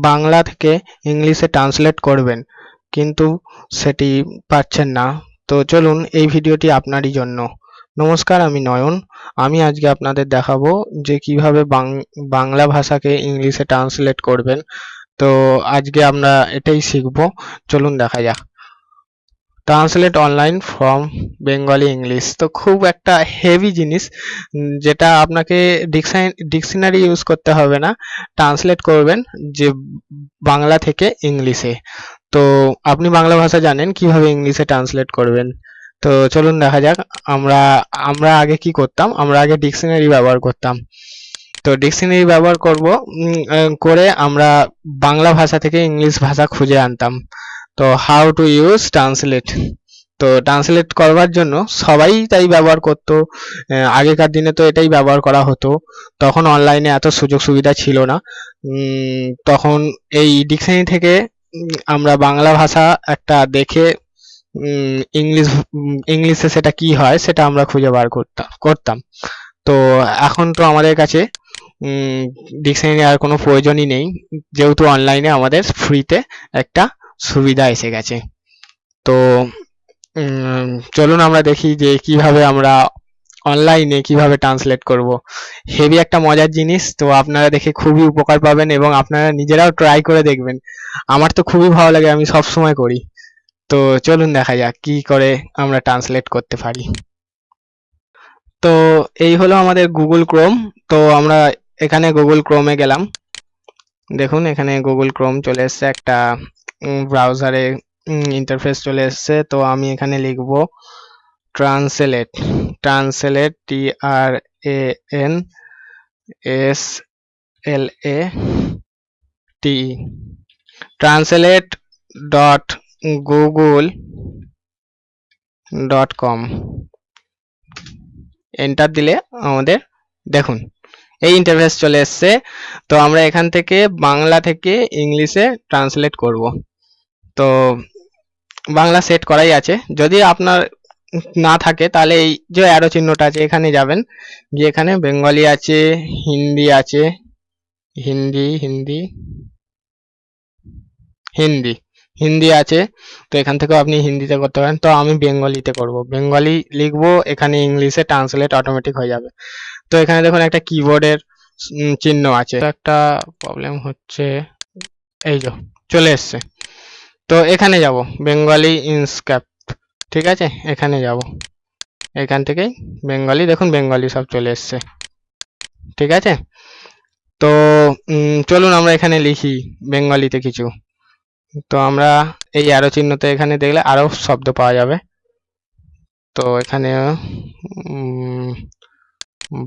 বাংলা থেকে ইংলিশে ট্রান্সলেট করবেন কিন্তু সেটি পাচ্ছেন না, তো চলুন এই ভিডিওটি আপনারই জন্য। নমস্কার, আমি নয়ন। আমি আজকে আপনাদের দেখাবো যে কিভাবে বাংলা ভাষাকে ইংলিশে ট্রান্সলেট করবেন। তো আজকে আমরা এটাই শিখবো, চলুন দেখা যাক। Translate online from Bengali English, তো খুব একটা হেভি জিনিস, যেটা আপনাকে ডিকশনারি ইউজ করতে হবে না, ট্রান্সলেট করবেন যে বাংলা থেকে ইংলিশে। তো আপনি বাংলা ভাষা জানেন, কিভাবে ইংলিশে ট্রান্সলেট করবেন। তো চলুন দেখা যাক। আমরা আমরা আগে কি করতাম, আমরা আগে ডিকশনারি ব্যবহার করতাম। তো ডিকশনারি ব্যবহার করে আমরা বাংলা ভাষা থেকে ইংলিশ ভাষা খুঁজে আনতাম। তো হাউ টু ইউজ ট্রান্সলেট, তো ট্রান্সলেট করবার জন্য সবাই তাই ব্যবহার করতো। আগেকার দিনে তো এটাই ব্যবহার করা হতো, তখন অনলাইনে এত সুযোগ সুবিধা ছিল না। তখন এই ডিকশনারি থেকে আমরা বাংলা ভাষা একটা দেখে ইংলিশে সেটা কি হয় সেটা আমরা খুঁজে বার করতাম। তো এখন তো আমাদের কাছে ডিকশনারি আর কোনো প্রয়োজনই নেই, যেহেতু অনলাইনে আমাদের ফ্রিতে একটা সুবিধা এসে গেছে। তো চলুন আমরা দেখি যে কিভাবে আমরা অনলাইনে কিভাবে ট্রান্সলেট করব। হেভি একটা মজার জিনিস, তো আপনারা দেখে খুবই উপকার পাবেন এবং আপনারা নিজেরাও ট্রাই করে দেখবেন। আমার তো খুবই ভালো লাগে, আমি সব সময় করি। তো চলুন দেখা যাক কি করে আমরা ট্রান্সলেট করতে পারি। তো এই হলো আমাদের গুগল ক্রোম। তো আমরা এখানে গুগল ক্রোমে গেলাম। দেখুন এখানে গুগল ক্রোম চলে এসছে, একটা ব্রাউজারে ইন্টারফেস চলে এসছে। তো আমি এখানে লিখব ট্রান্সলেট, TRANSLATE, translate.google.com। এন্টার দিলে আমাদের দেখুন এই ইন্টারফেস চলে এসছে। তো আমরা এখান থেকে বাংলা থেকে ইংলিশে ট্রান্সলেট করব। তো বাংলা সেট করাই আছে, যদি আপনার না থাকে তাহলে এই যে অ্যারো চিহ্নটা আছে এখানে যাবেন, গিয়ে এখানে বেঙ্গলি আছে, হিন্দি আছে, হিন্দি হিন্দি হিন্দি হিন্দি আছে। তো এখান থেকেও আপনি হিন্দিতে করতে পারেন। তো আমি বেঙ্গলিতে করব, বেঙ্গলি লিখবো, এখানে ইংলিশে ট্রান্সলেট অটোমেটিক হয়ে যাবে। তো এখানে দেখুন একটা কিবোর্ডের চিহ্ন আছে, একটা প্রবলেম হচ্ছে, এই যে চলে এসছে। তো এখানে যাব বেঙ্গলি ইনস্ক্রিপ্ট, ঠিক আছে, এখানে যাব, এখান থেকে বেঙ্গলি, দেখুন বেঙ্গলি সব চলে এসছে, ঠিক আছে। তো চলুন আমরা এখানে লিখি বেঙ্গলিতে কিছু। তো আমরা এই অ্যারো চিহ্নতে এখানে দেখলে আরো শব্দ পাওয়া যাবে। তো এখানে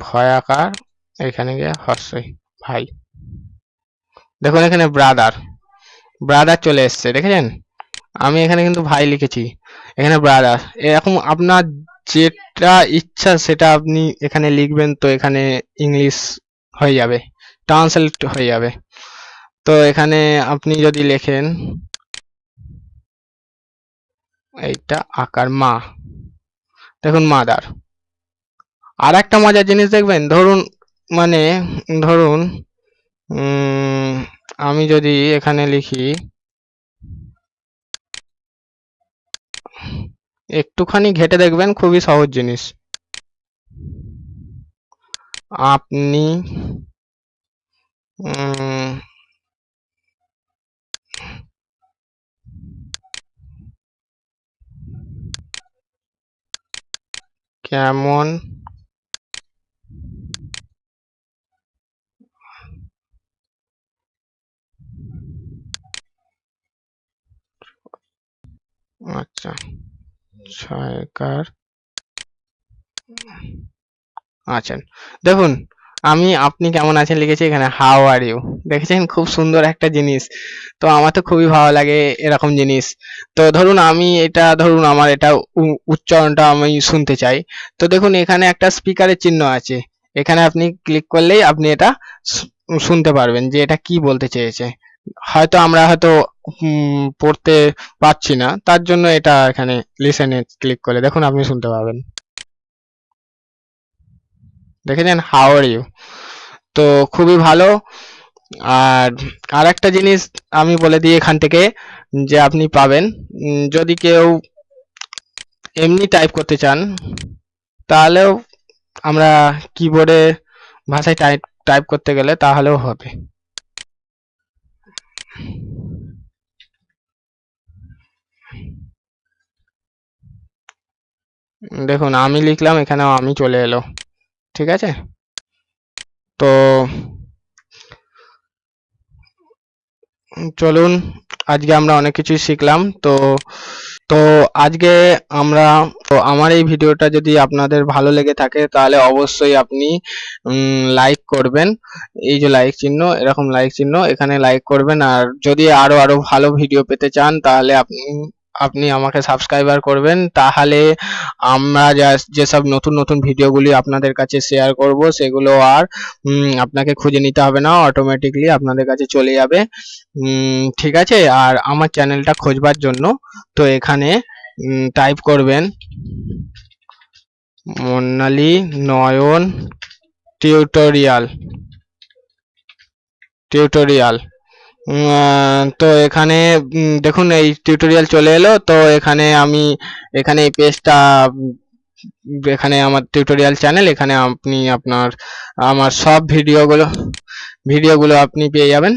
ভয়াকার, এখানে গিয়ে হর্ষই ভাই, দেখুন এখানে ব্রাদার, ব্রাদার চলে এসছে, দেখেছেন। আমি এখানে কিন্তু ভাই লিখেছি, এখানে ব্রাদার। এরকম আপনার যেটা ইচ্ছা সেটা আপনি এখানে লিখবেন, তো এখানে ইংলিশ হয়ে যাবে, ট্রান্সলেট হয়ে যাবে। তো এখানে আপনি যদি লেখেন এইটা আকার মা, দেখুন মাদার। আর একটা মজার জিনিস দেখবেন, ধরুন আমি যদি এখানে লিখি, একটুখানি ঘেটে দেখবেন, খুবই সহজ জিনিস। আপনি কেমন আচ্ছা ছয়কার আছেন, দেখুন আমি আপনি কেমন আছেন লিখেছি, এখানে হাউ আর ইউ, দেখেছেন, খুব সুন্দর একটা জিনিস। তো আমার তো খুবই ভালো লাগে এরকম জিনিস। তো ধরুন আমার এটা উচ্চারণটা আমি শুনতে চাই। তো দেখুন এখানে একটা স্পিকারের চিহ্ন আছে, এখানে আপনি ক্লিক করলেই আপনি এটা শুনতে পারবেন যে এটা কি বলতে চেয়েছে। আমরা হয়তো পড়তে পাচ্ছি না, তার জন্য এটা এখানে লিসেনে ক্লিক করলে দেখুন আপনি শুনতে পাবেন, দেখেছেন হাউ আর ইউ। তো খুবই ভালো, আর আরেকটা জিনিস আমি বলে দিই এখান থেকে, যে আপনি পাবেন, যদি কেউ এমনি টাইপ করতে চান তাহলেও, আমরা কিবোর্ডে ভাষায় টাইপ টাইপ করতে গেলে তাহলেও হবে। দেখুন আমি লিখলাম, এখানেও আমি চলে এলো, ঠিক আছে। তো চলুন, আজকে আমরা অনেক কিছুই শিখলাম। তো আজকে আমরা, তো আমার এই ভিডিওটা যদি আপনাদের ভালো লেগে থাকে তাহলে অবশ্যই আপনি লাইক করবেন। এই যে লাইক চিহ্ন, এরকম লাইক চিহ্ন, এখানে লাইক করবেন। আর যদি আরো আরো ভালো ভিডিও পেতে চান তাহলে আপনি আপনি আমাকে সাবস্ক্রাইবার করবেন। তাহলে আমরা যেসব নতুন নতুন ভিডিওগুলি আপনাদের কাছে শেয়ার করব সেগুলো আর আপনাকে খুঁজে নিতে হবে না, অটোমেটিকলি আপনাদের কাছে চলে যাবে। ঠিক আছে। আর আমার চ্যানেলটা খোঁজবার জন্য তো এখানে টাইপ করবেন মোনালি নয়ন টিউটোরিয়াল। টিউটোরিয়াল তো এখানে দেখুন এই টিউটোরিয়াল চলে এলো। তো এখানে আমি, এখানে এই পেজটা, এখানে আমার টিউটোরিয়াল চ্যানেল, এখানে আপনি আপনার আমার সব ভিডিওগুলো আপনি পেয়ে যাবেন।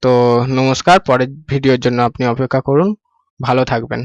তো নমস্কার, পরের ভিডিওর জন্য আপনি অপেক্ষা করুন। ভালো থাকবেন।